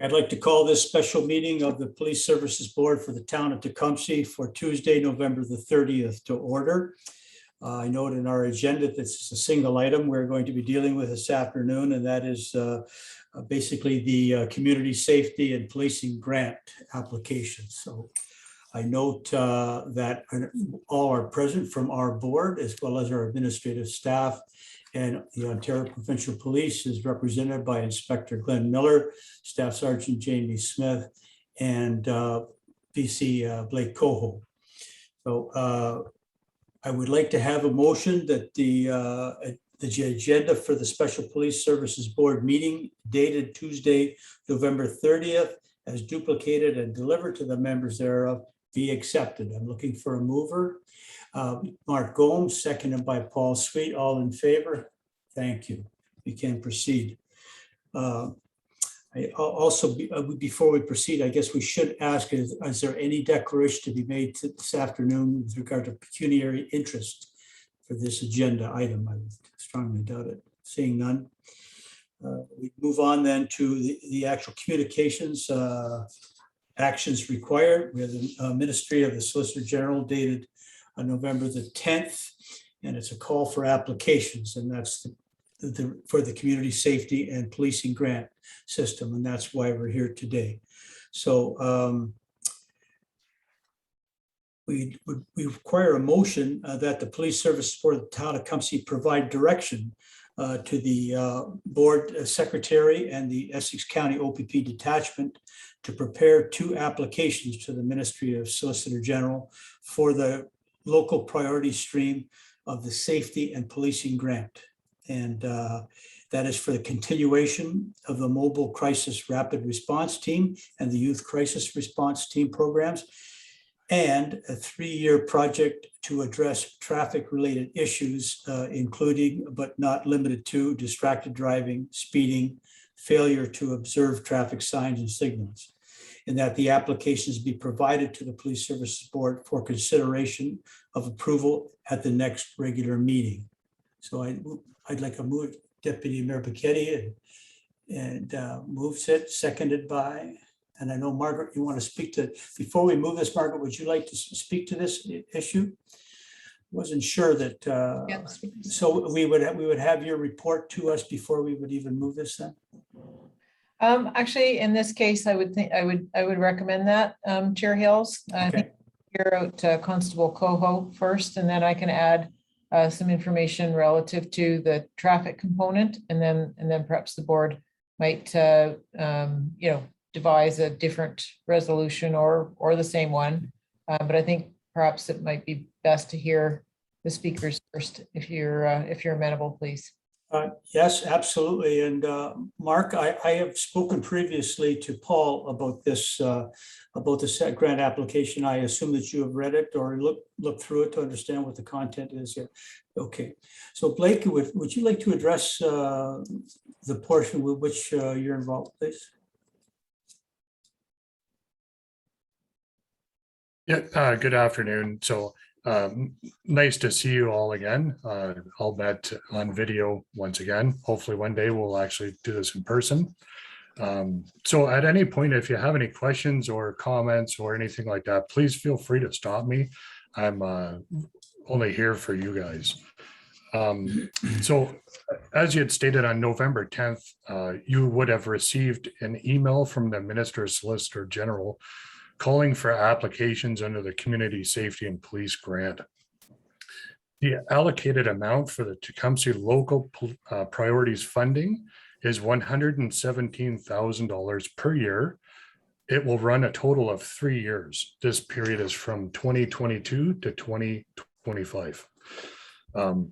I'd like to call this special meeting of the Police Services Board for the town of Tecumseh for Tuesday, November the 30th to order. I note in our agenda that this is a single item we're going to be dealing with this afternoon, and that is basically the community safety and policing grant application. So I note that all are present from our board as well as our administrative staff, and the Ontario Provincial Police is represented by Inspector Glenn Miller, Staff Sergeant Jamie Smith, and VC Blake Coho. So I would like to have a motion that the agenda for the Special Police Services Board meeting dated Tuesday, November 30th, as duplicated and delivered to the members thereof, be accepted. I'm looking for a mover. Mark Gomes, seconded by Paul Sweet. All in favor? Thank you. We can proceed. I also, before we proceed, I guess we should ask, is there any declaration to be made this afternoon with regard to pecuniary interest for this agenda item? I would strongly doubt it. Seeing none. We move on then to the actual communications actions required. We have the Ministry of the Solicitor General dated on November the 10th, and it's a call for applications, and that's for the community safety and policing grant system, and that's why we're here today. So we require a motion that the Police Service for the town of Tecumseh provide direction to the board secretary and the Essex County OPP detachment to prepare 2 applications to the Ministry of Solicitor General for the local priority stream of the safety and policing grant. And that is for the continuation of the Mobile Crisis Rapid Response Team and the Youth Crisis Response Team programs, and a 3-year project to address traffic-related issues, including but not limited to distracted driving, speeding, failure to observe traffic signs and signals, and that the applications be provided to the Police Services Board for consideration of approval at the next regular meeting. So I'd like to move Deputy Mayor Paquetti and moves it, seconded by, and I know Margaret, you want to speak to, before we move this, Margaret, would you like to speak to this issue? Wasn't sure that, Yeah. so we would have your report to us before we would even move this then? Actually, in this case, I would recommend that, Chair Hills. I Okay. think hear out Constable Coho first, and then I can add some information relative to the traffic component, and then perhaps the board might devise a different resolution or the same one. But I think perhaps it might be best to hear the speakers first, if you're amenable, please. Yes, absolutely. And Mark, I have spoken previously to Paul about this grant application. I assume that you have read it or looked through it to understand what the content is here. Okay. So Blake, would you like to address the portion with which you're involved, please? Yeah, good afternoon. So nice to see you all again. I'll bet on video once again. Hopefully one day we'll actually do this in person. So at any point, if you have any questions or comments or anything like that, please feel free to stop me. I'm only here for you guys. So as you had stated on November 10th, you would have received an email from the Minister Solicitor General calling for applications under the Community Safety and Police Grant. The allocated amount for the Tecumseh Local Priorities Funding is $117,000 per year. It will run a total of 3 years. This period is from 2022 to 2025.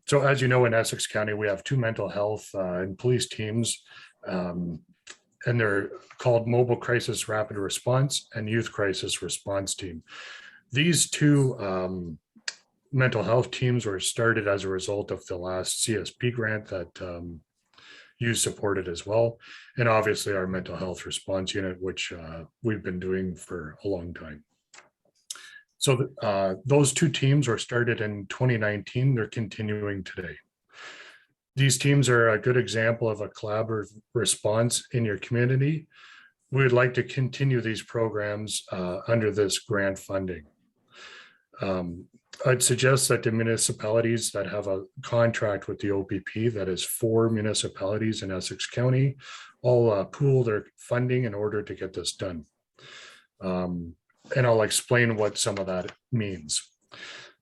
So as you know, in Essex County, we have 2 mental health and police teams, and they're called Mobile Crisis Rapid Response and Youth Crisis Response Team. These 2 mental health teams were started as a result of the last CSP grant that you supported as well. And obviously our mental health response unit, which we've been doing for a long time. So those 2 teams were started in 2019. They're continuing today. These teams are a good example of a collaborative response in your community. we would like to continue these programs under this grant funding. I'd suggest that the municipalities that have a contract with the OPP, that is 4 municipalities in Essex County, all pool their funding in order to get this done. And I'll explain what some of that means.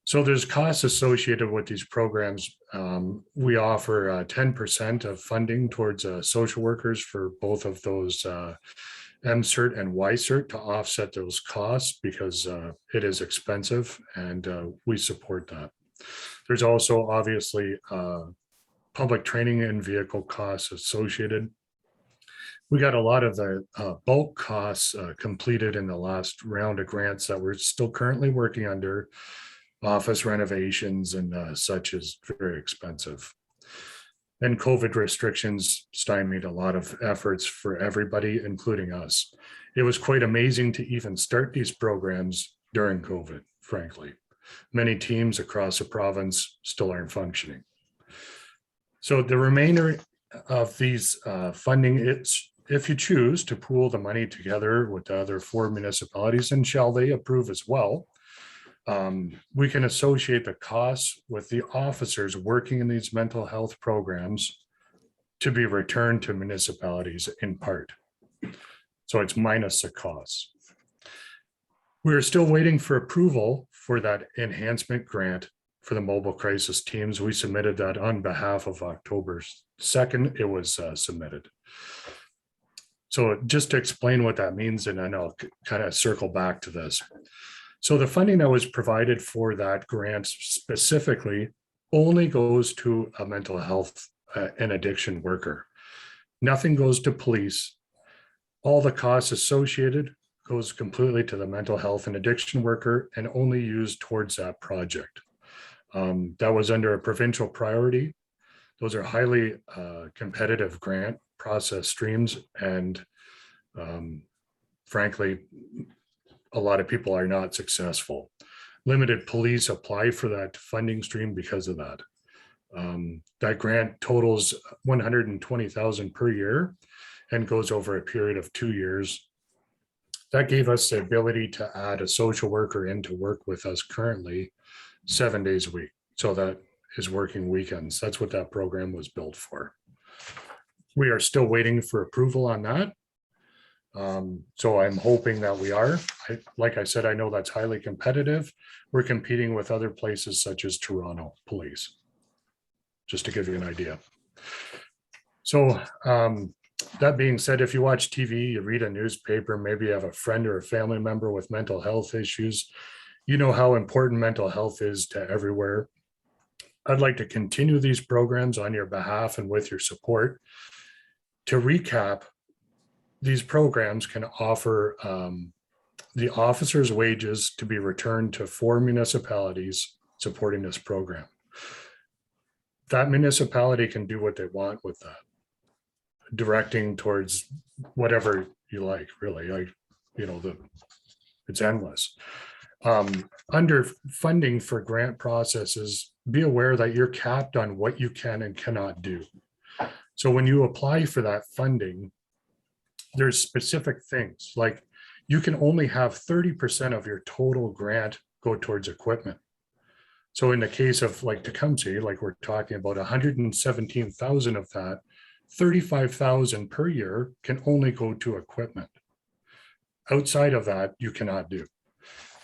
So there's costs associated with these programs. We offer 10% of funding towards social workers for both of those MCERT and YCERT to offset those costs because it is expensive, and we support that. There's also obviously public training and vehicle costs associated. We got a lot of the bulk costs completed in the last round of grants that we're still currently working under. Office renovations and such is very expensive. And COVID restrictions stymied a lot of efforts for everybody, including us. It was quite amazing to even start these programs during COVID, frankly. Many teams across the province still aren't functioning. So the remainder of these funding, it's if you choose to pool the money together with the other 4 municipalities, and shall they approve as well, we can associate the costs with the officers working in these mental health programs to be returned to municipalities in part. So it's minus the costs. We're still waiting for approval for that enhancement grant for the mobile crisis teams. We submitted that on behalf of October 2nd. It was submitted. So just to explain what that means, and then I'll kind of circle back to this. So the funding that was provided for that grant specifically only goes to a mental health and addiction worker. Nothing goes to police. All the costs associated goes completely to the mental health and addiction worker and only used towards that project. That was under a provincial priority. Those are highly competitive grant process streams, and frankly, a lot of people are not successful. Limited police apply for that funding stream because of that. That grant totals $120,000 per year and goes over a period of 2 years. That gave us the ability to add a social worker in to work with us currently 7 days a week. So that is working weekends. That's what that program was built for. We are still waiting for approval on that. So I'm hoping that we are. Like I said, I know that's highly competitive. We're competing with other places such as Toronto Police, just to give you an idea. So that being said, if you watch TV, you read a newspaper, maybe you have a friend or a family member with mental health issues, you know how important mental health is to everywhere. I'd like to continue these programs on your behalf and with your support. To recap, these programs can offer the officers' wages to be returned to 4 municipalities supporting this program. That municipality can do what they want with that, directing towards whatever you like, really. It's endless. Under funding for grant processes, be aware that you're capped on what you can and cannot do. So when you apply for that funding, there's specific things like you can only have 30% of your total grant go towards equipment. So in the case of like Tecumseh, like we're talking about 117,000 of that, 35,000 per year can only go to equipment. Outside of that, you cannot do.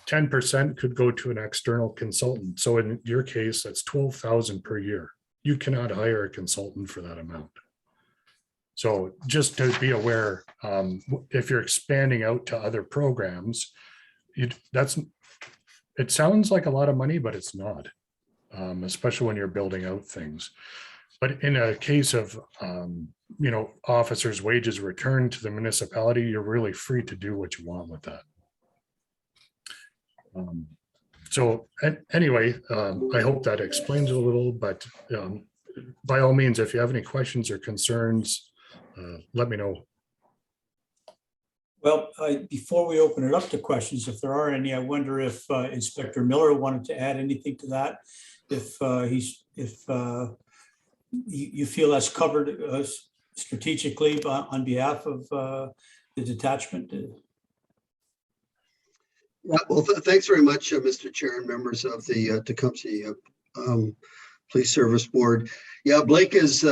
10% could go to an external consultant. So in your case, that's 12,000 per year. You cannot hire a consultant for that amount. So just to be aware, if you're expanding out to other programs, it sounds like a lot of money, but it's not, especially when you're building out things. But in a case of, officers' wages returned to the municipality, you're really free to do what you want with that. So anyway, I hope that explains a little, but by all means, if you have any questions or concerns, let me know. Well, before we open it up to questions, if there are any, I wonder if Inspector Miller wanted to add anything to that. If you feel that's covered strategically on behalf of the detachment? Yeah, well, thanks very much, Mr. Chair and members of the Tecumseh Police Service Board. Yeah, Blake is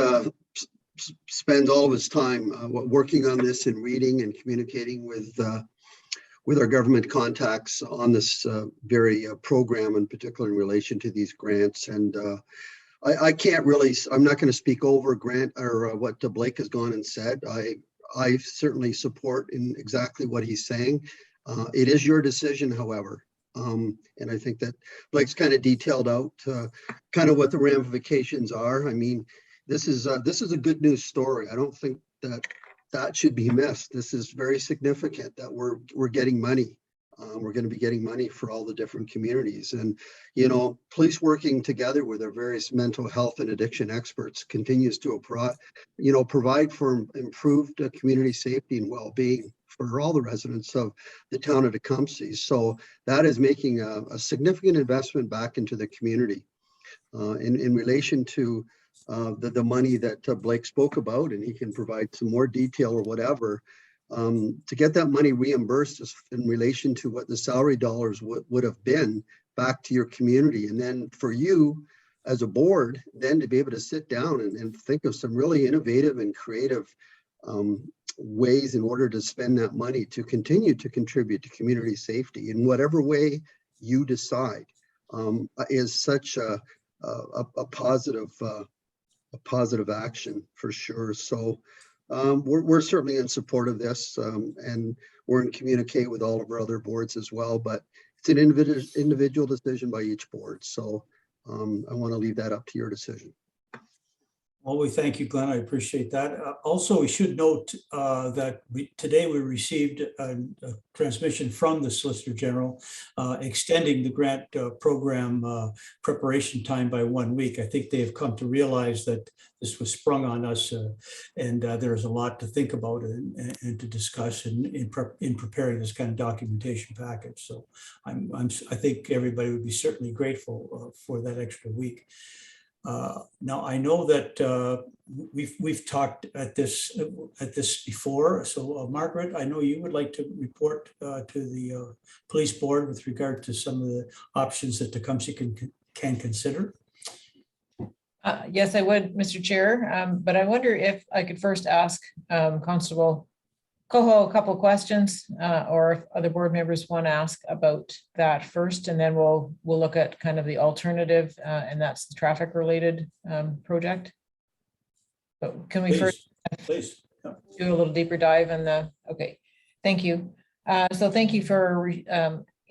spends all of his time working on this and reading and communicating with our government contacts on this very program, in particular in relation to these grants. And I can't really, I'm not going to speak over Grant or what Blake has gone and said. I certainly support in exactly what he's saying. It is your decision, however. And I think that Blake's kind of detailed out kind of what the ramifications are. I mean, this is a good news story. I don't think that should be missed. This is very significant that we're getting money. We're going to be getting money for all the different communities. And, you know, police working together with our various mental health and addiction experts continues to, provide for improved community safety and well-being for all the residents of the town of Tecumseh. So that is making a significant investment back into the community. In relation to the money that Blake spoke about, and he can provide some more detail or whatever, to get that money reimbursed in relation to what the salary dollars would have been back to your community. And then for you as a board, then to be able to sit down and think of some really innovative and creative ways in order to spend that money to continue to contribute to community safety in whatever way you decide, is such a positive action for sure. So we're certainly in support of this, and we're in communicate with all of our other boards as well, but it's an individual decision by each board. So I want to leave that up to your decision. Well, we thank you, Glenn. I appreciate that. Also, we should note that today we received a transmission from the Solicitor General extending the grant program preparation time by 1 week. I think they have come to realize that this was sprung on us, and there's a lot to think about and to discuss in preparing this kind of documentation package. So I think everybody would be certainly grateful for that extra week. Now I know that we've talked at this before. So Margaret, I know you would like to report to the police board with regard to some of the options that Tecumseh can consider. Yes, I would, Mr. Chair. But I wonder if I could first ask Constable Coho a couple of questions, or if other board members want to ask about that first, and then we'll look at kind of the alternative, and that's the traffic related project. But can we first do a little deeper dive in the, okay, thank you. So thank you for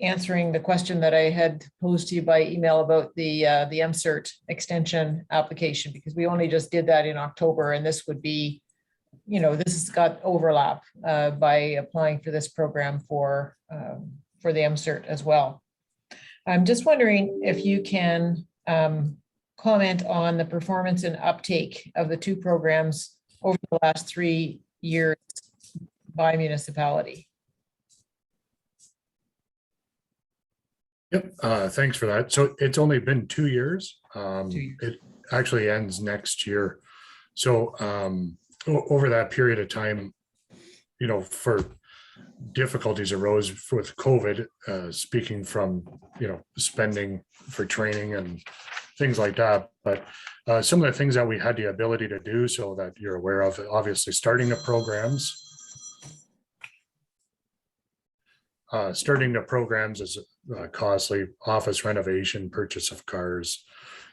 answering the question that I had posed to you by email about the MCERT extension application, because we only just did that in October, and this would be, you know, this has got overlap by applying for this program for the MCERT as well. I'm just wondering if you can comment on the performance and uptake of the two programs over the last 3 years by municipality. Yep, thanks for that. So it's only been 2 years. 2 years. It actually ends next year. So over that period of time, you know, for difficulties arose with COVID, speaking from, you know, spending for training and things like that. But some of the things that we had the ability to do, so that you're aware of, obviously starting the programs. Starting the programs is costly: office renovation, purchase of cars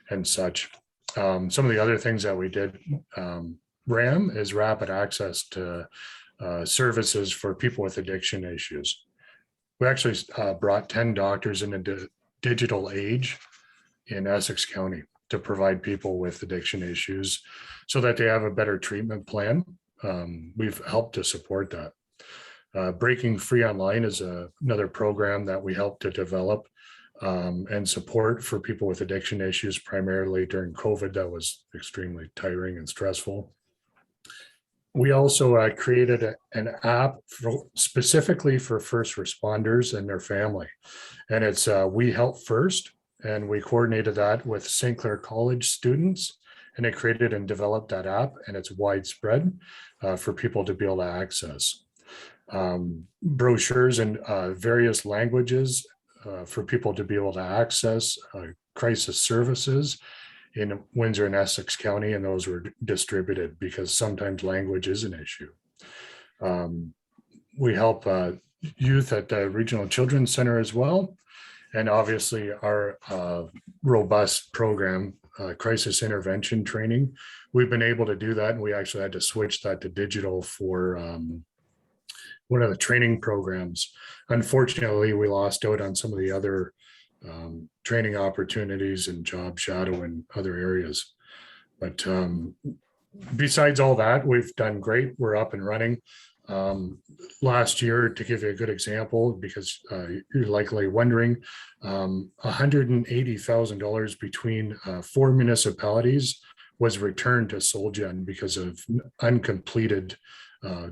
and such. Some of the other things that we did, RAM is rapid access to services for people with addiction issues. We actually brought 10 doctors in a digital age in Essex County to provide people with addiction issues so that they have a better treatment plan. We've helped to support that. Breaking Free Online is another program that we helped to develop and support for people with addiction issues, primarily during COVID. That was extremely tiring and stressful. We also created an app specifically for first responders and their family. And it's We Help First. And we coordinated that with St. Clair College students. And they created and developed that app, and it's widespread for people to be able to access. brochures in various languages for people to be able to access crisis services in Windsor and Essex County, and those were distributed because sometimes language is an issue. We help youth at the Regional Children's Center as well. And obviously our robust program, crisis intervention training, we've been able to do that. And we actually had to switch that to digital for one of the training programs. Unfortunately, we lost out on some of the other training opportunities and job shadow in other areas. But besides all that, we've done great. We're up and running. Last year, to give you a good example, because you're likely wondering, $180,000 between 4 municipalities was returned to Solgen because of uncompleted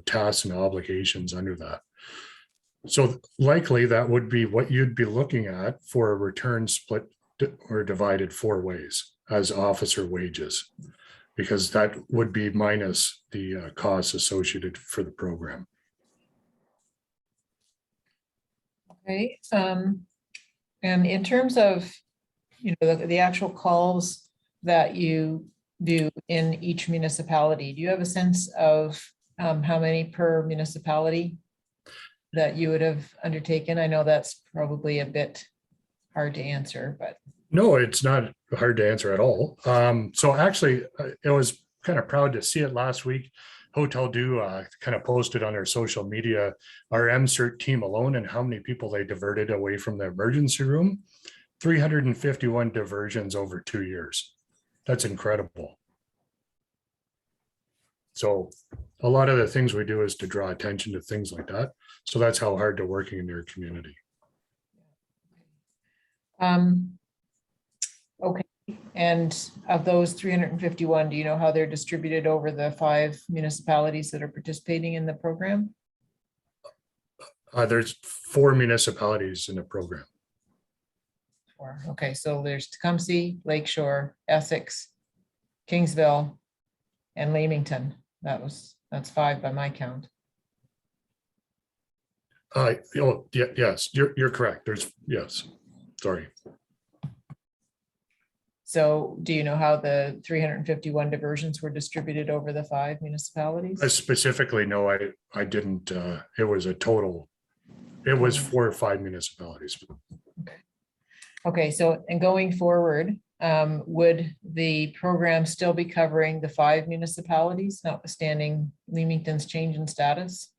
tasks and obligations under that. So likely that would be what you'd be looking at for a return split or divided 4 ways as officer wages, because that would be minus the costs associated for the program. Okay. And in terms of, the actual calls that you do in each municipality, do you have a sense of how many per municipality that you would have undertaken? I know that's probably a bit hard to answer, but. No, it's not hard to answer at all. So actually, I was kind of proud to see it last week. Hotel Dieu kind of posted on their social media our MCERT team alone and how many people they diverted away from the emergency room. 351 diversions over 2 years. That's incredible. So a lot of the things we do is to draw attention to things like that. So that's how hard they're working in their community. Okay. And of those 351, do you know how they're distributed over the 5 municipalities that are participating in the program? There's 4 municipalities in the program. Okay, so there's Tecumseh, Lakeshore, Essex, Kingsville, and Leamington. That's 5 by my count. Yes, you're correct. Yes, sorry. So do you know how the 351 diversions were distributed over the 5 municipalities? Specifically, no, I didn't. It was a total. It was 4 or 5 municipalities. Okay, so and going forward, would the program still be covering the 5 municipalities, notwithstanding Leamington's change in status?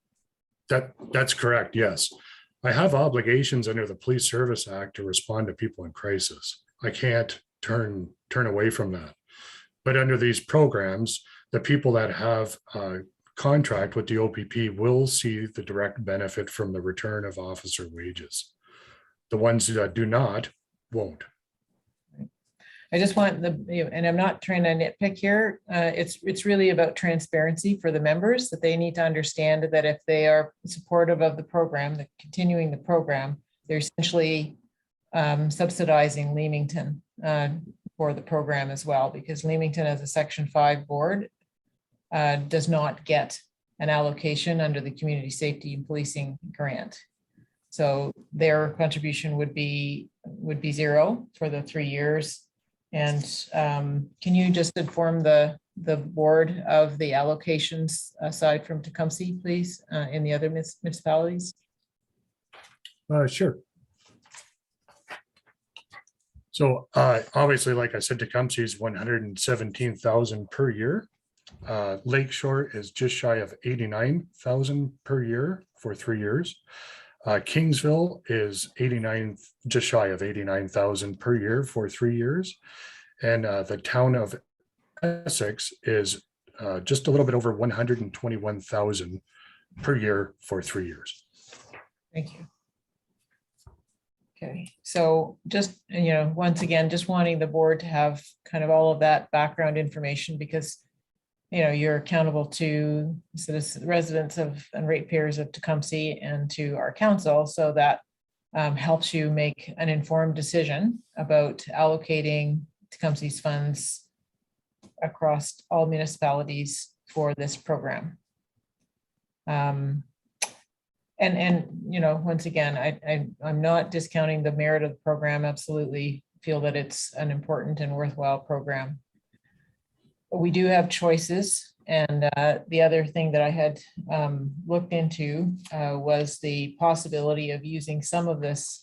That's correct. Yes, I have obligations under the Police Service Act to respond to people in crisis. I can't turn away from that. But under these programs, the people that have a contract with the OPP will see the direct benefit from the return of officer wages. The ones that do not won't. I just want and I'm not trying to nitpick here. It's really about transparency for the members, that they need to understand that if they are supportive of the program, continuing the program, they're essentially subsidizing Leamington for the program as well, because Leamington as a Section 5 board does not get an allocation under the Community Safety and Policing grant. So their contribution would be 0 for the 3 years. And can you just inform the board of the allocations aside from Tecumseh, please, in the other municipalities? Sure. So obviously, like I said, Tecumseh is 117,000 per year. Lakeshore is just shy of 89,000 per year for 3 years. Kingsville is just shy of 89,000 per year for 3 years. And the town of Essex is just a little bit over 121,000 per year for 3 years. Thank you. Okay, so just, once again, just wanting the board to have kind of all of that background information, because you're accountable to citizens, residents of and ratepayers of Tecumseh and to our council. So that helps you make an informed decision about allocating Tecumseh's funds across all municipalities for this program. And, you know, once again, I'm not discounting the merit of the program. Absolutely feel that it's an important and worthwhile program. But we do have choices. And the other thing that I had looked into was the possibility of using some of this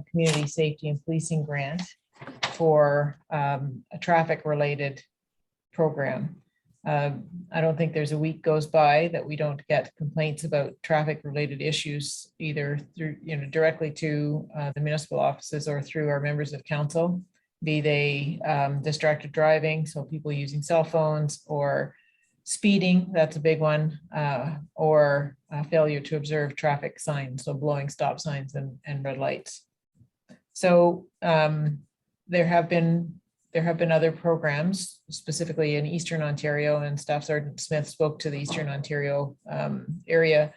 community safety and policing grant for a traffic related program. I don't think there's a week goes by that we don't get complaints about traffic related issues, either through, you know, directly to the municipal offices or through our members of council, be they distracted driving, so people using cell phones, or speeding, that's a big one, or failure to observe traffic signs, so blowing stop signs and red lights. So there have been other programs, specifically in Eastern Ontario, and Staff Sergeant Smith spoke to the Eastern Ontario area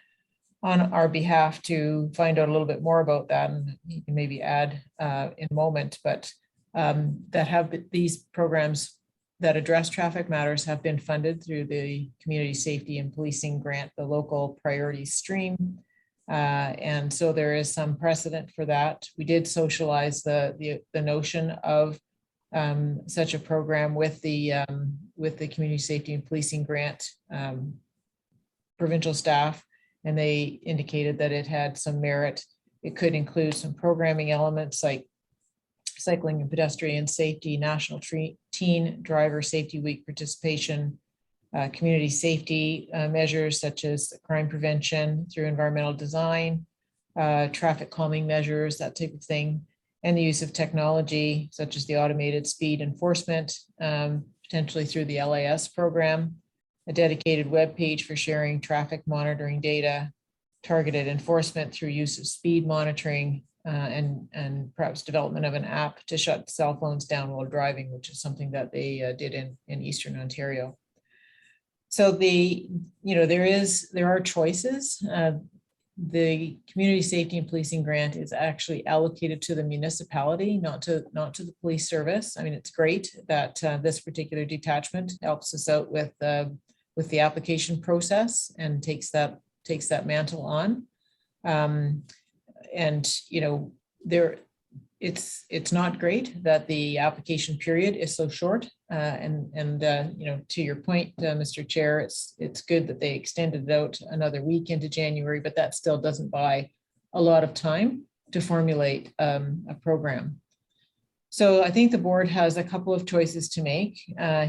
on our behalf to find out a little bit more about that, and he can maybe add in a moment, but that have these programs that address traffic matters have been funded through the Community Safety and Policing Grant, the local priority stream. And so there is some precedent for that. We did socialize the notion of such a program with the Community Safety and Policing Grant provincial staff, and they indicated that it had some merit. It could include some programming elements like cycling and pedestrian safety, National Teen Driver Safety Week participation, community safety measures such as crime prevention through environmental design, traffic calming measures, that type of thing, and the use of technology such as the automated speed enforcement, potentially through the LAS program, a dedicated web page for sharing traffic monitoring data, targeted enforcement through use of speed monitoring, and perhaps development of an app to shut cell phones down while driving, which is something that they did in Eastern Ontario. So there are choices. The Community Safety and Policing Grant is actually allocated to the municipality, not to the police service. I mean, it's great that this particular detachment helps us out with the application process and takes that mantle on. And you know, it's not great that the application period is so short. And you know, to your point, Mr. Chair, it's good that they extended it out another week into January, but that still doesn't buy a lot of time to formulate a program. So I think the board has a couple of choices to make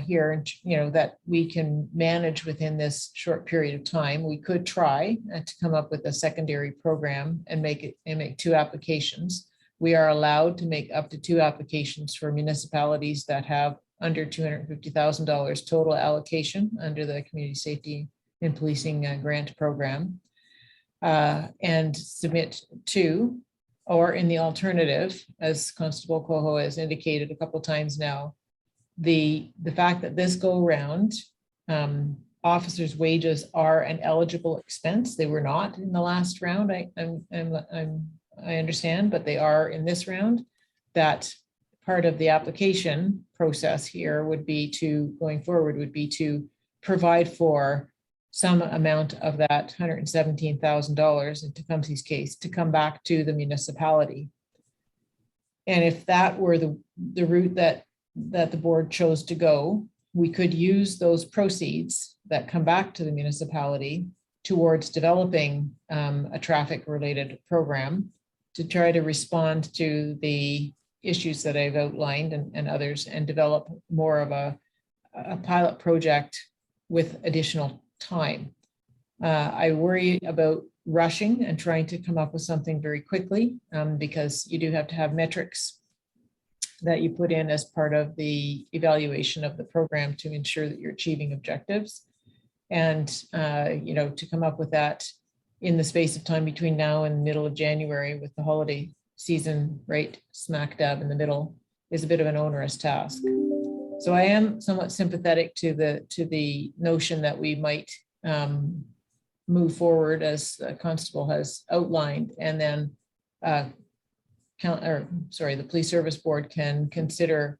here, you know, that we can manage within this short period of time. We could try to come up with a secondary program and make 2 applications. We are allowed to make up to 2 applications for municipalities that have under $250,000 total allocation under the Community Safety and Policing Grant Program, and submit 2. Or in the alternative, as Constable Coho has indicated a couple of times now, the fact that this go round, officers' wages are an eligible expense. They were not in the last round, I understand, but they are in this round. That part of the application process here would be going forward to provide for some amount of that $117,000 in Tecumseh's case to come back to the municipality. And if that were the route that the board chose to go, we could use those proceeds that come back to the municipality towards developing a traffic related program to try to respond to the issues that I've outlined and others, and develop more of a pilot project with additional time. I worry about rushing and trying to come up with something very quickly, because you do have to have metrics that you put in as part of the evaluation of the program to ensure that you're achieving objectives. And you know, to come up with that in the space of time between now and middle of January with the holiday season right smack dab in the middle is a bit of an onerous task. So I am somewhat sympathetic to the notion that we might move forward as Constable has outlined, and then the Police Service Board can consider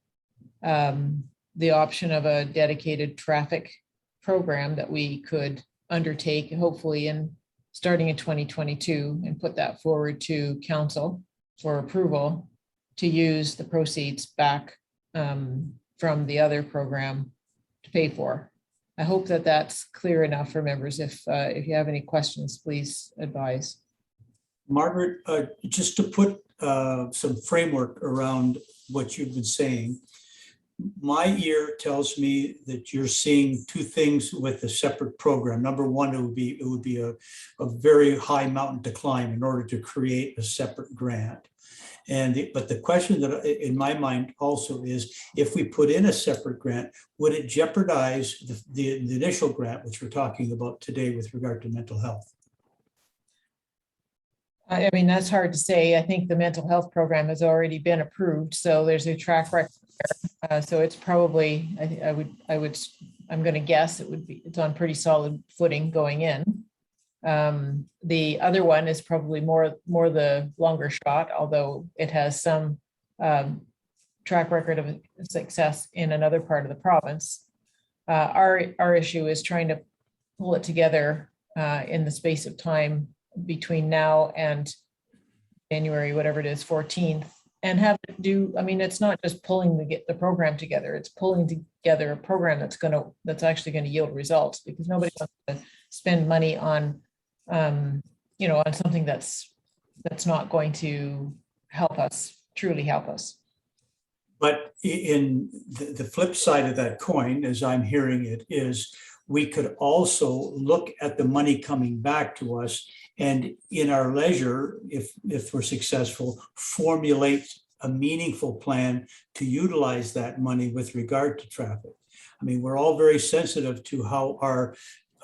the option of a dedicated traffic program that we could undertake, hopefully in starting in 2022 and put that forward to council for approval to use the proceeds back from the other program to pay for. I hope that that's clear enough for members. If you have any questions, please advise. Margaret, just to put some framework around what you've been saying, my ear tells me that you're seeing two things with a separate program. Number one, it would be a very high mountain to climb in order to create a separate grant. But the question that in my mind also is, if we put in a separate grant, would it jeopardize the initial grant, which we're talking about today with regard to mental health? I mean, that's hard to say. I think the mental health program has already been approved, so there's a track record there. So it's probably, I'm going to guess it's on pretty solid footing going in. The other one is probably more the longer shot, although it has some track record of success in another part of the province. Our issue is trying to pull it together in the space of time between now and January, whatever it is, 14th, and have it do, I mean, it's not just pulling the program together, it's pulling together a program that's actually going to yield results, because nobody wants to spend money on, on something that's not going to help us, truly help us. But in the flip side of that coin, as I'm hearing it, is we could also look at the money coming back to us and in our leisure, if we're successful, formulate a meaningful plan to utilize that money with regard to traffic. I mean, we're all very sensitive to how our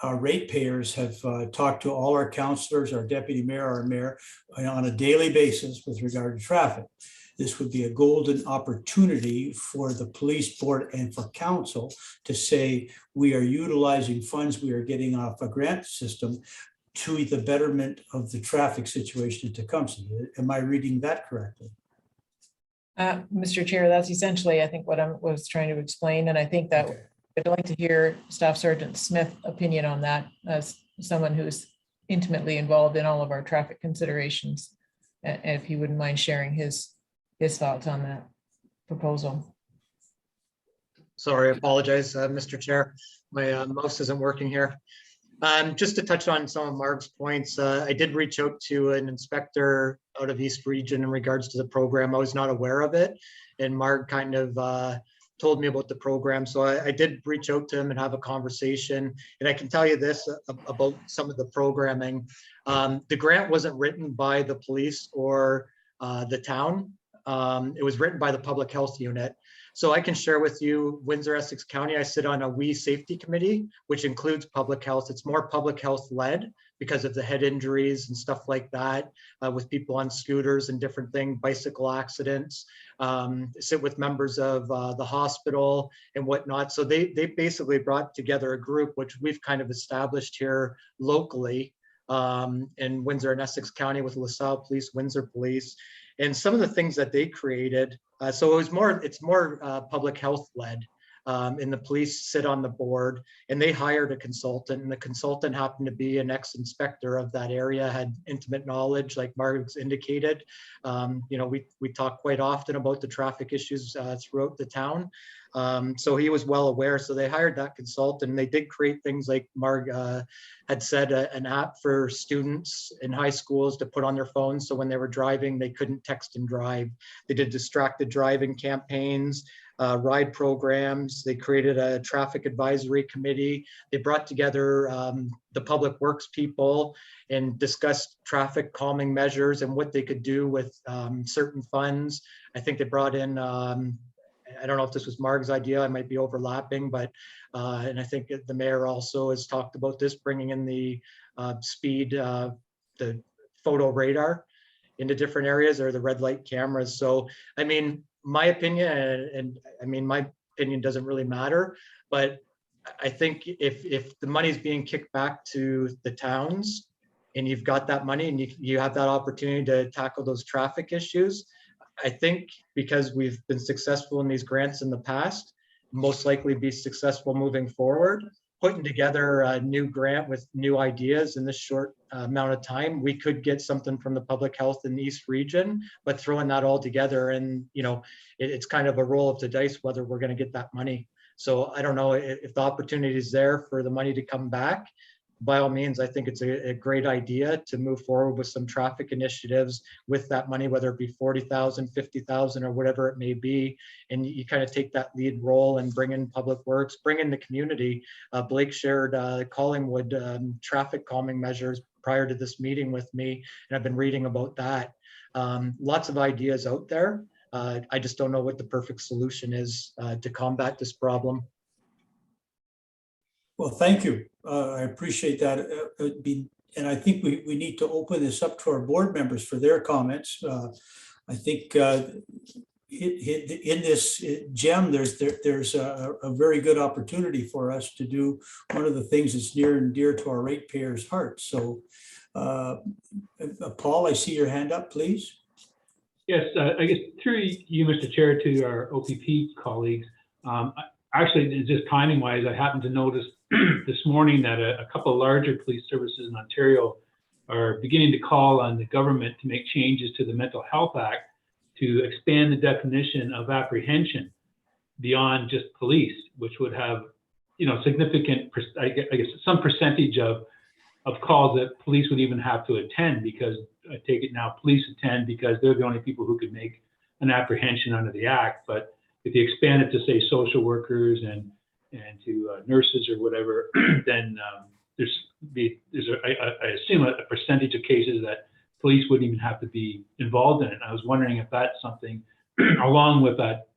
ratepayers have talked to all our councillors, our deputy mayor, our mayor on a daily basis with regard to traffic. This would be a golden opportunity for the police board and for council to say, we are utilizing funds we are getting off a grant system to the betterment of the traffic situation in Tecumseh. Am I reading that correctly? Mr. Chair, that's essentially, I think, what I was trying to explain. And I think that Okay. I'd like to hear Staff Sergeant Smith's opinion on that as someone who's intimately involved in all of our traffic considerations. And if he wouldn't mind sharing his thoughts on that proposal. Sorry, I apologize, Mr. Chair. My mouse isn't working here. Just to touch on some of Marg's points, I did reach out to an inspector out of East Region in regards to the program. I was not aware of it, and Marg kind of told me about the program. So I did reach out to him and have a conversation. And I can tell you this about some of the programming. The grant wasn't written by the police or the town. It was written by the public health unit. So I can share with you, Windsor, Essex County, I sit on a WE safety committee, which includes public health. It's more public health led because of the head injuries and stuff like that with people on scooters and different things, bicycle accidents, sit with members of the hospital and whatnot. So they basically brought together a group, which we've kind of established here locally in Windsor and Essex County with LaSalle Police, Windsor Police. And some of the things that they created, so it's more public health led, and the police sit on the board, and they hired a consultant, and the consultant happened to be an ex-inspector of that area, had intimate knowledge, like Margaret's indicated. We talk quite often about the traffic issues throughout the town. So he was well aware. So they hired that consultant, and they did create things like Marg had said, an app for students in high schools to put on their phones. So when they were driving, they couldn't text and drive. They did distracted driving campaigns, ride programs. They created a traffic advisory committee. They brought together the public works people and discussed traffic calming measures and what they could do with certain funds. I think they brought in, I don't know if this was Marg's idea, I might be overlapping, but, and I think the mayor also has talked about this, bringing in the speed, the photo radar into different areas, or the red light cameras. So, I mean, my opinion, and I mean, my opinion doesn't really matter, but I think if the money is being kicked back to the towns and you've got that money and you have that opportunity to tackle those traffic issues, I think because we've been successful in these grants in the past, most likely be successful moving forward. putting together a new grant with new ideas in this short amount of time. We could get something from the public health in the East region, but throwing that all together, and it's kind of a roll of the dice whether we're going to get that money. So I don't know if the opportunity is there for the money to come back. By all means, I think it's a great idea to move forward with some traffic initiatives with that money, whether it be 40,000, 50,000, or whatever it may be. And you kind of take that lead role and bring in public works, bring in the community. Blake shared Collingwood traffic calming measures prior to this meeting with me, and I've been reading about that. Lots of ideas out there. I just don't know what the perfect solution is to combat this problem. Well, thank you. I appreciate that. And I think we need to open this up to our board members for their comments. I think in this gem, there's a very good opportunity for us to do one of the things that's near and dear to our ratepayers' hearts. So, Paul, I see your hand up, please. Yes, I guess through you, Mr. Chair, to our OPP colleagues. Actually, just timing wise, I happened to notice this morning that a couple of larger police services in Ontario are beginning to call on the government to make changes to the Mental Health Act to expand the definition of apprehension beyond just police, which would have, significant, I guess, some percentage of calls that police would even have to attend, because I take it now police attend because they're the only people who could make an apprehension under the act. But if you expand it to say social workers and to nurses or whatever, then I assume a percentage of cases that police wouldn't even have to be involved in it. And I was wondering if that's something along with that,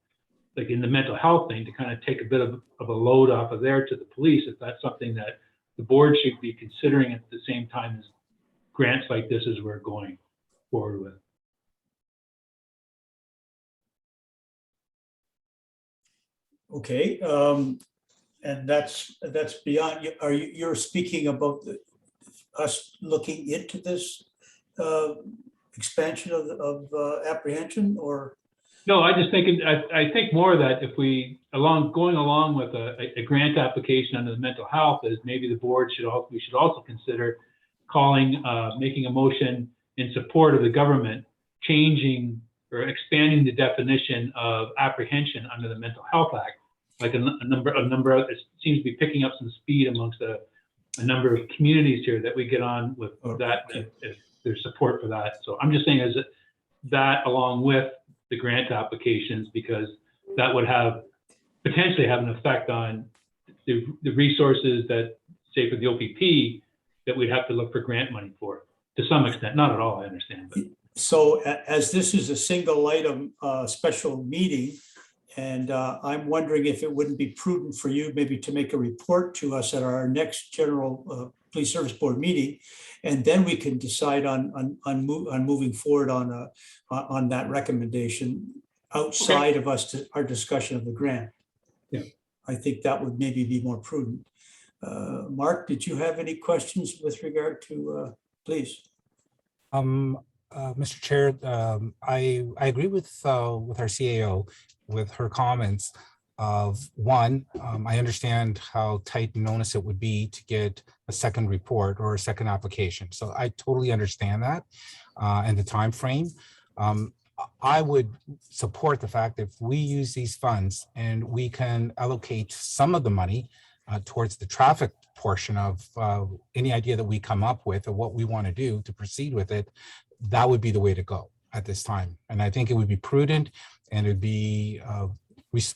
like in the mental health thing, to kind of take a bit of a load off of there to the police, if that's something that the board should be considering at the same time as grants like this as we're going forward with. Okay, and that's beyond. You're speaking about us looking into this expansion of apprehension, or? No, I just think I think more that if we going along with a grant application under the mental health, is maybe the board should also consider making a motion in support of the government changing or expanding the definition of apprehension under the Mental Health Act. Like a number of, it seems to be picking up some speed amongst a number of communities here that we get on with that, if there's support for that. So I'm just saying is that along with the grant applications, because that would potentially have an effect on the resources that, say for the OPP, that we'd have to look for grant money for, to some extent, not at all, I understand. But. So as this is a single item special meeting, and I'm wondering if it wouldn't be prudent for you maybe to make a report to us at our next general police service board meeting, and then we can decide on moving forward on that recommendation outside of our discussion of the grant. Yeah, I think that would maybe be more prudent. Mark, did you have any questions with regard to, please? Mr. Chair, I agree with our CAO with her comments of one, I understand how tight and onerous it would be to get a second report or a second application. So I totally understand that and the time frame. I would support the fact that if we use these funds and we can allocate some of the money towards the traffic portion of any idea that we come up with of what we want to do to proceed with it, that would be the way to go at this time. And I think it would be prudent, and it'd be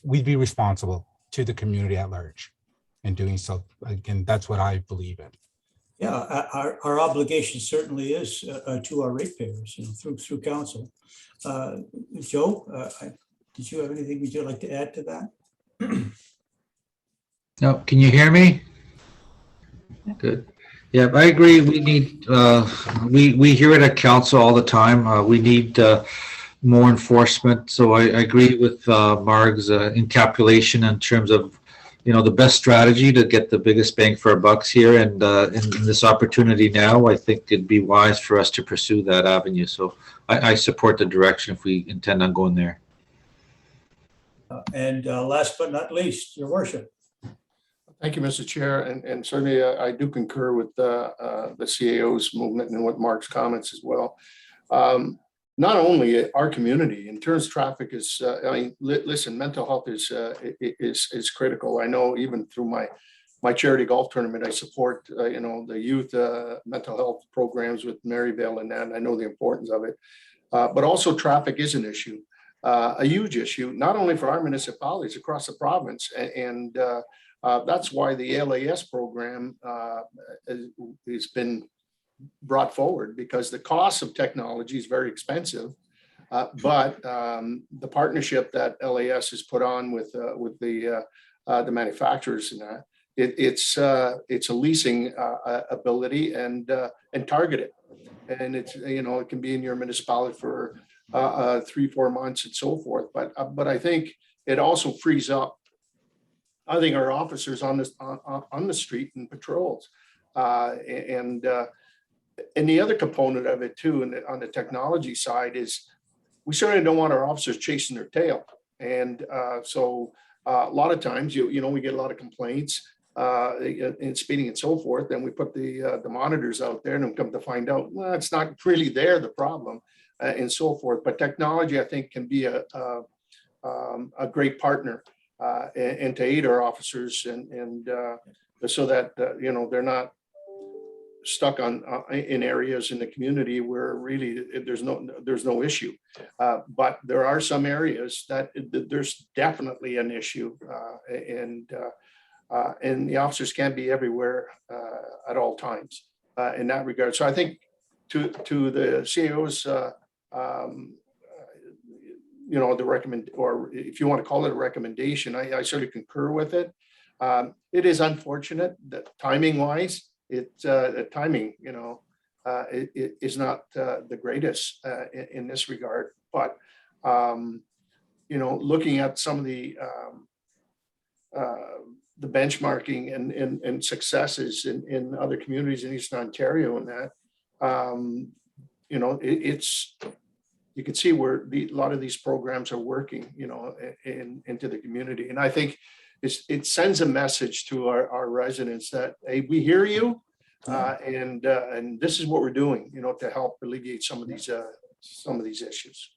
we'd be responsible to the community at large in doing so. Again, that's what I believe in. Yeah, our obligation certainly is to our ratepayers, through council. Joe, did you have anything would you like to add to that? No, can you hear me? Good. Yeah, I agree. We need, we hear it at council all the time. We need more enforcement. So I agree with Marg's encapsulation in terms of, the best strategy to get the biggest bang for our bucks here. And in this opportunity now, I think it'd be wise for us to pursue that avenue. So I support the direction if we intend on going there. And last but not least, your worship. Thank you, Mr. Chair, and certainly I do concur with the CAO's movement and what Mark's comments as well. Not only our community, in terms of traffic is, I mean, listen, mental health is critical. I know even through my charity golf tournament, I support, the youth mental health programs with Maryvale and that, and I know the importance of it. But also traffic is an issue, a huge issue, not only for our municipalities across the province. And that's why the LAS program has been brought forward, because the cost of technology is very expensive. But the partnership that LAS has put on with the manufacturers and that, it's a leasing ability and targeted, and it's, it can be in your municipality for 3-4 months and so forth. But I think it also frees up, I think, our officers on the street and patrols, and the other component of it too, and on the technology side, is we certainly don't want our officers chasing their tail. And so a lot of times, we get a lot of complaints in speeding and so forth. And we put the monitors out there, and then come to find out, well, it's not really there, the problem, and so forth. But technology, I think, can be a great partner and to aid our officers, and so that they're not stuck in areas in the community where really there's no issue. But there are some areas that there's definitely an issue, and the officers can't be everywhere at all times in that regard. So I think to the CAO's the recommend, or if you want to call it a recommendation, I sort of concur with it. It is unfortunate that timing wise, timing, it is not the greatest in this regard. But looking at some of the benchmarking and successes in other communities in Eastern Ontario, and that, it's, you can see where a lot of these programs are working, into the community. And I think it sends a message to our residents that, hey, we hear you, and this is what we're doing, to help alleviate some of these issues.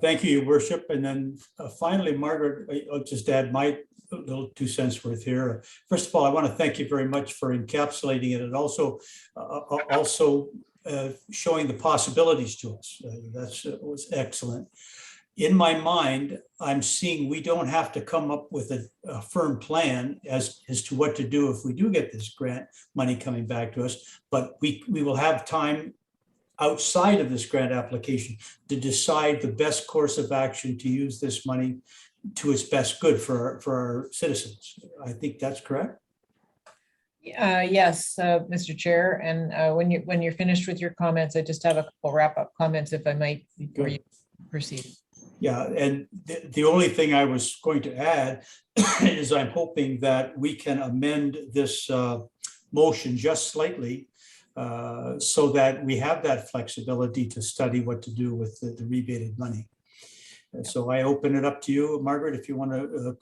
Thank you, Your Worship. And then finally, Margaret, I'll just add my little 2 cents worth here. First of all, I want to thank you very much for encapsulating it, and also showing the possibilities to us. That was excellent. In my mind, I'm seeing we don't have to come up with a firm plan as to what to do if we do get this grant money coming back to us, but we will have time outside of this grant application to decide the best course of action to use this money to its best good for our citizens. I think that's correct. Yes, Mr. Chair. And when you're finished with your comments, I just have a couple wrap-up comments, if I might, before you proceed. Yeah, and the only thing I was going to add is I'm hoping that we can amend this motion just slightly so that we have that flexibility to study what to do with the rebated money. So I open it up to you, Margaret, if you want to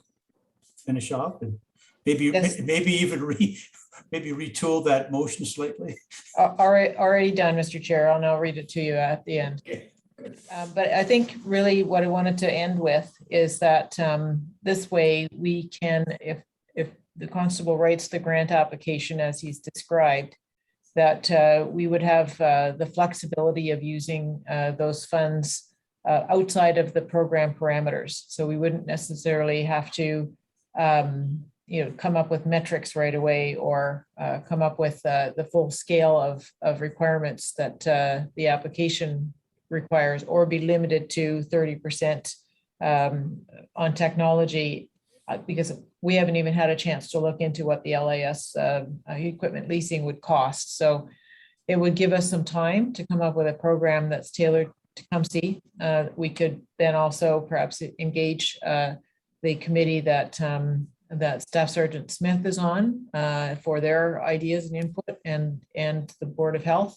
finish off, and maybe Yes. maybe even retool that motion slightly. Already done, Mr. Chair. I'll now read it to you at the end. Okay. But I think really what I wanted to end with is that this way we can, if the constable writes the grant application as he's described, that we would have the flexibility of using those funds outside of the program parameters. So we wouldn't necessarily have to come up with metrics right away, or come up with the full scale of requirements that the application requires, or be limited to 30% on technology, because we haven't even had a chance to look into what the LAS equipment leasing would cost. So it would give us some time to come up with a program that's tailored to Tecumseh. We could then also perhaps engage the committee that Staff Sergeant Smith is on for their ideas and input, and the Board of Health.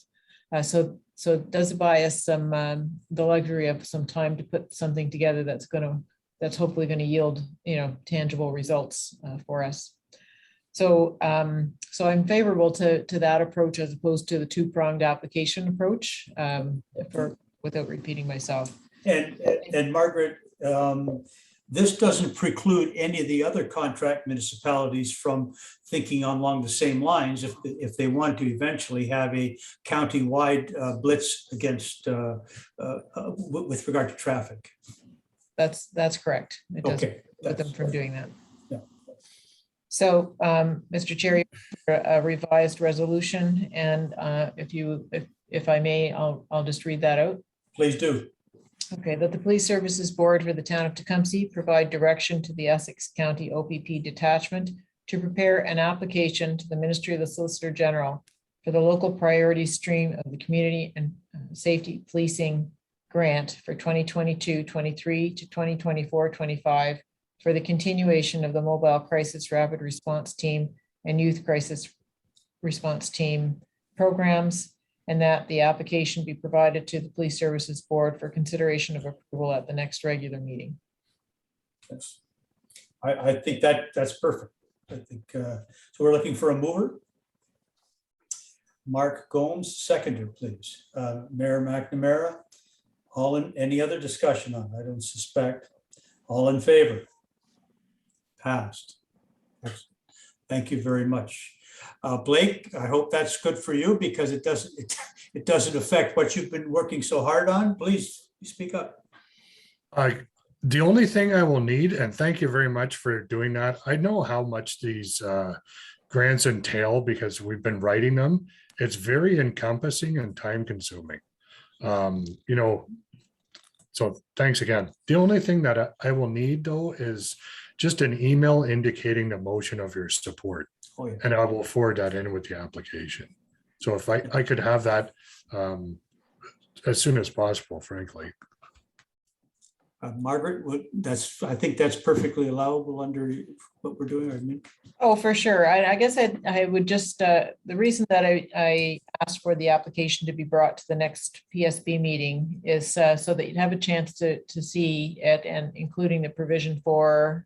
So it does buy us some the luxury of some time to put something together that's hopefully going to yield tangible results for us. So, so I'm favorable to that approach as opposed to the two-pronged application approach, without repeating myself. And Margaret, this doesn't preclude any of the other contract municipalities from thinking along the same lines if they want to eventually have a county-wide blitz against with regard to traffic. That's correct. It doesn't Okay. preclude them from doing that. Yeah. So, Mr. Chair, a revised resolution, and if I may, I'll just read that out. Please do. Okay, that the Police Services Board for the town of Tecumseh provide direction to the Essex County OPP Detachment to prepare an application to the Ministry of the Solicitor General for the local priority stream of the Community and Safety Policing Grant for 2022-23 to 2024-25 for the continuation of the Mobile Crisis Rapid Response Team and Youth Crisis Response Team programs, and that the application be provided to the Police Services Board for consideration of approval at the next regular meeting. Yes. I think that's perfect. I think, so we're looking for a mover. Mark Gomes, seconder, please. Mayor McNamara, any other discussion on it? I don't suspect. All in favor? Passed. Excellent. Thank you very much. Blake, I hope that's good for you because it doesn't affect what you've been working so hard on. Please speak up. The only thing I will need, and thank you very much for doing that. I know how much these grants entail because we've been writing them. It's very encompassing and time consuming. So thanks again. The only thing that I will need though is just an email indicating the motion of your support. Oh, yeah. And I will forward that in with the application. So if I could have that as soon as possible, frankly. Margaret, I think that's perfectly allowable under what we're doing. I mean, Oh, for sure. I guess I would just, the reason that I asked for the application to be brought to the next PSB meeting is so that you'd have a chance to see it, and including the provision for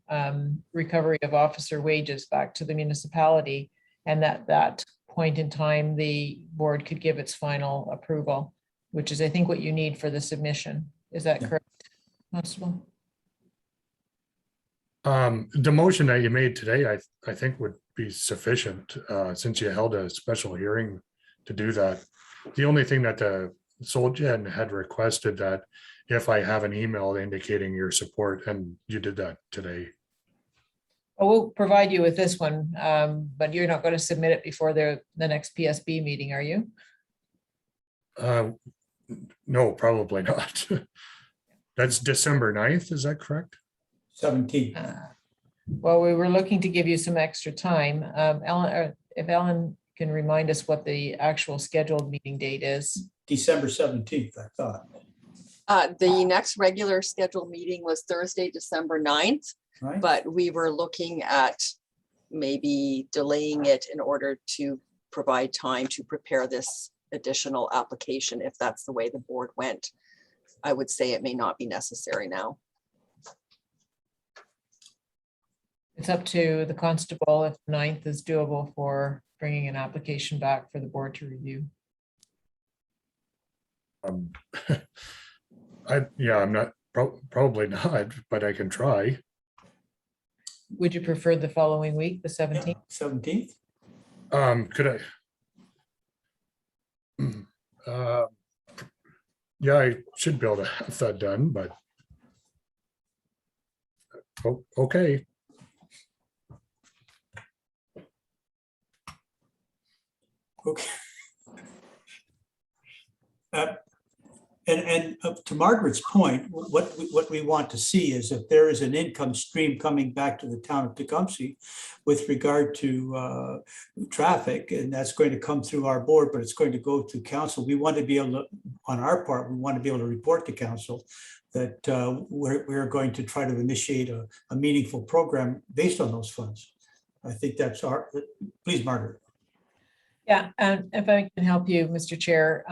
recovery of officer wages back to the municipality. And that point in time, the board could give its final approval, which is, I think, what you need for the submission. Is that correct, Constable? The motion that you made today, I think would be sufficient since you held a special hearing to do that. The only thing that the Solgen had requested that if I have an email indicating your support, and you did that today. I will provide you with this one, but you're not going to submit it before the next PSB meeting, are you? No, probably not. That's December 9th, is that correct? 17. Well, we were looking to give you some extra time. Ellen, if Ellen can remind us what the actual scheduled meeting date is. December 17th, I thought. The next regular scheduled meeting was Thursday, December 9th, Right? but we were looking at maybe delaying it in order to provide time to prepare this additional application if that's the way the board went. I would say it may not be necessary now. It's up to the constable if the 9th is doable for bringing an application back for the board to review. I'm not, probably not, but I can try. Would you prefer the following week, the 17th? 17th? Could I? Yeah, I should be able to have that done, but. Oh, okay. Okay. And to Margaret's point, what we want to see is if there is an income stream coming back to the town of Tecumseh with regard to traffic, and that's going to come through our board, but it's going to go to council. We want to be able to, on our part, we want to be able to report to council that we're going to try to initiate a meaningful program based on those funds. I think that's please, Margaret. Yeah, and if I can help you, Mr. Chair.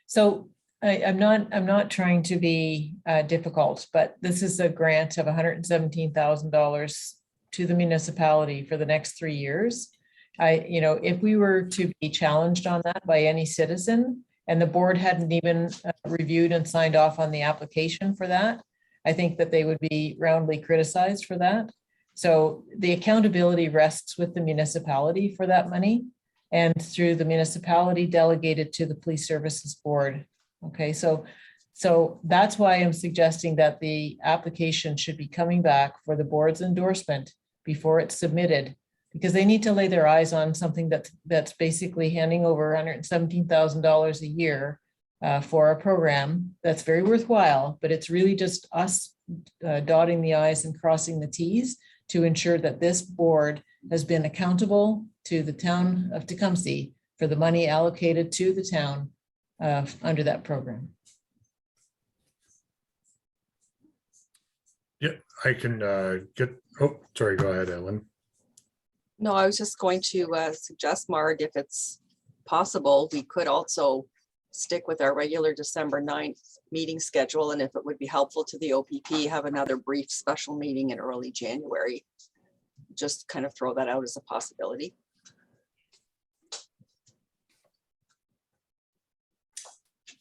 So I'm not trying to be difficult, but this is a grant of $117,000 to the municipality for the next 3 years. If we were to be challenged on that by any citizen and the board hadn't even reviewed and signed off on the application for that, I think that they would be roundly criticized for that. So the accountability rests with the municipality for that money and through the municipality delegated to the Police Services Board. Okay, so that's why I'm suggesting that the application should be coming back for the board's endorsement before it's submitted, because they need to lay their eyes on something that's basically handing over $117,000 a year for a program that's very worthwhile, but it's really just us dotting the i's and crossing the t's to ensure that this board has been accountable to the town of Tecumseh for the money allocated to the town under that program. Yeah, I can sorry, go ahead, Ellen. No, I was just going to suggest, Marg, if it's possible, we could also stick with our regular December 9th meeting schedule. And if it would be helpful to the OPP, have another brief special meeting in early January. Just kind of throw that out as a possibility.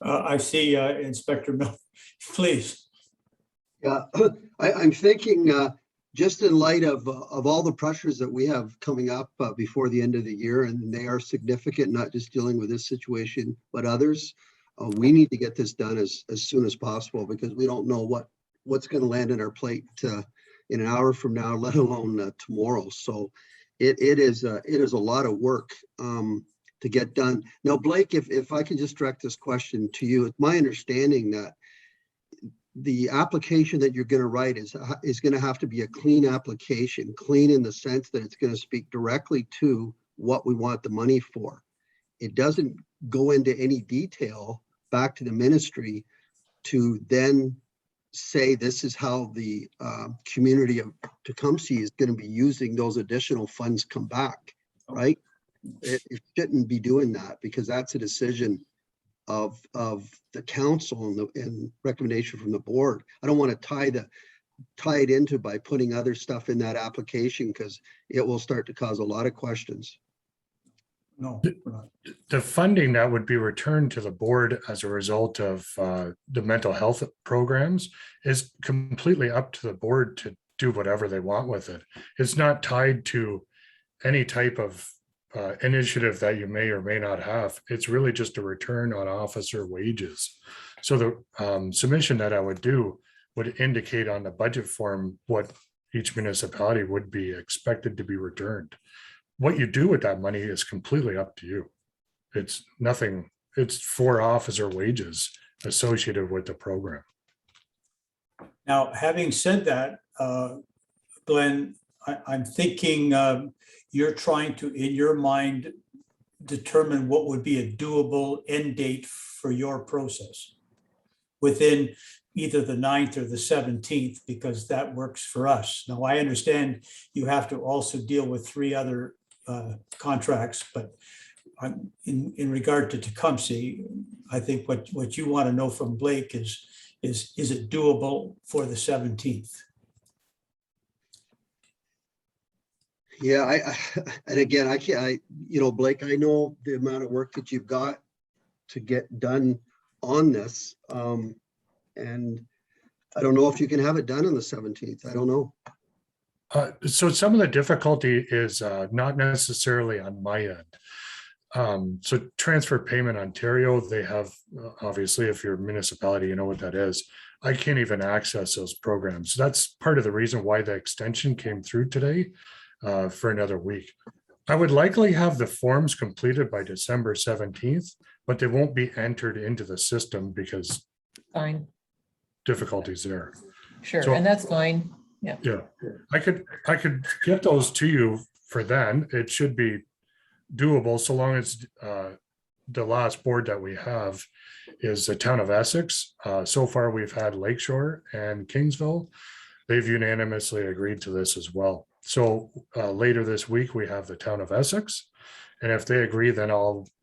I see Inspector Miller, please. Yeah, I'm thinking just in light of all the pressures that we have coming up before the end of the year, and they are significant, not just dealing with this situation, but others, we need to get this done as soon as possible, because we don't know what's going to land in our plate in an hour from now, let alone tomorrow. So it is a lot of work to get done. Now, Blake, if I can just direct this question to you, it's my understanding that the application that you're going to write is going to have to be a clean application, clean in the sense that it's going to speak directly to what we want the money for. It doesn't go into any detail back to the ministry to then say this is how the community of Tecumseh is going to be using those additional funds come back, right? It shouldn't be doing that, because that's a decision of the council and recommendation from the board. I don't want to tie it into by putting other stuff in that application, because it will start to cause a lot of questions. No, we're not. The funding that would be returned to the board as a result of the mental health programs is completely up to the board to do whatever they want with it. It's not tied to any type of initiative that you may or may not have. It's really just a return on officer wages. So the submission that I would do would indicate on the budget form what each municipality would be expected to be returned. What you do with that money is completely up to you. It's nothing, it's for officer wages associated with the program. Now, having said that, Glenn, I'm thinking you're trying to, in your mind, determine what would be a doable end date for your process within either the 9th or the 17th, because that works for us. Now, I understand you have to also deal with 3 other contracts, but in regard to Tecumseh, I think what you want to know from Blake is it doable for the 17th? Yeah, and again, I can't, Blake, I know the amount of work that you've got to get done on this. And I don't know if you can have it done on the 17th. I don't know. So some of the difficulty is not necessarily on my end. So Transfer Payment Ontario, they have, obviously, if you're a municipality, you know what that is. I can't even access those programs. That's part of the reason why the extension came through today for another week. I would likely have the forms completed by December 17th, but they won't be entered into the system because Fine, difficulties there. sure, So- and that's fine. Yeah. Yeah, I could get those to you for then. It should be doable so long as the last board that we have is the town of Essex. So far, we've had Lakeshore and Kingsville. They've unanimously agreed to this as well. So later this week, we have the town of Essex. And if they agree, then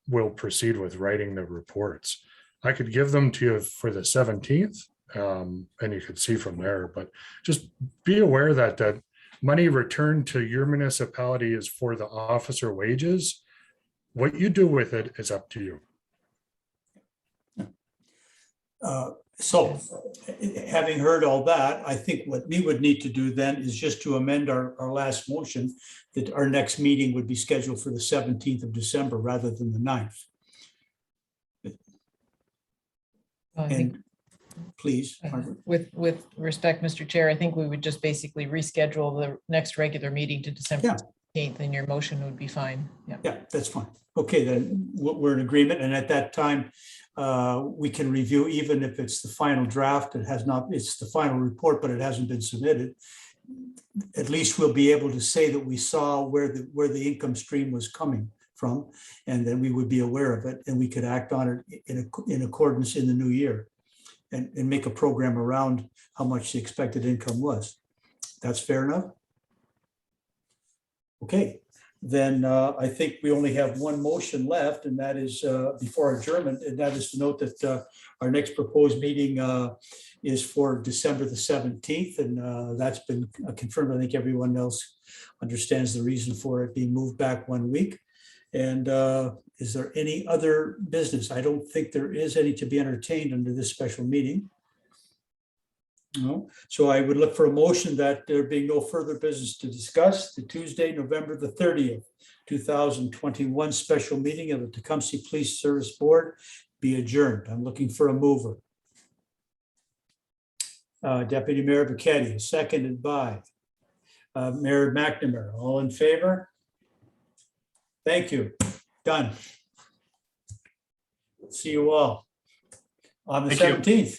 we'll proceed with writing the reports. I could give them to you for the 17th. And you could see from there, but just be aware that money returned to your municipality is for the officer wages. What you do with it is up to you. So having heard all that, I think what we would need to do then is just to amend our last motion that our next meeting would be scheduled for the 17th of December rather than the 9th. I think And please, Margaret. with respect, Mr. Chair, I think we would just basically reschedule the next regular meeting to December 18th, and your motion would be fine. Yeah. Yeah, that's fine. Okay, then we're in agreement. And at that time, we can review, even if it's the final draft, it's the final report, but it hasn't been submitted. At least we'll be able to say that we saw where the income stream was coming from, and then we would be aware of it, and we could act on it in accordance in the new year and make a program around how much the expected income was. That's fair enough? Okay. Then I think we only have one motion left, and that is before adjournment, and that is to note that our next proposed meeting is for December the 17th, and that's been confirmed. I think everyone else understands the reason for it being moved back 1 week. And is there any other business? I don't think there is any to be entertained under this special meeting. No, so I would look for a motion that there being no further business to discuss, the Tuesday, November the 30th, 2021 special meeting of the Tecumseh Police Service Board be adjourned. I'm looking for a mover. Deputy Mayor Buchetti, seconded by Mayor McNamara. All in favor? Thank you. Done. See you all on the Thank you. 17th.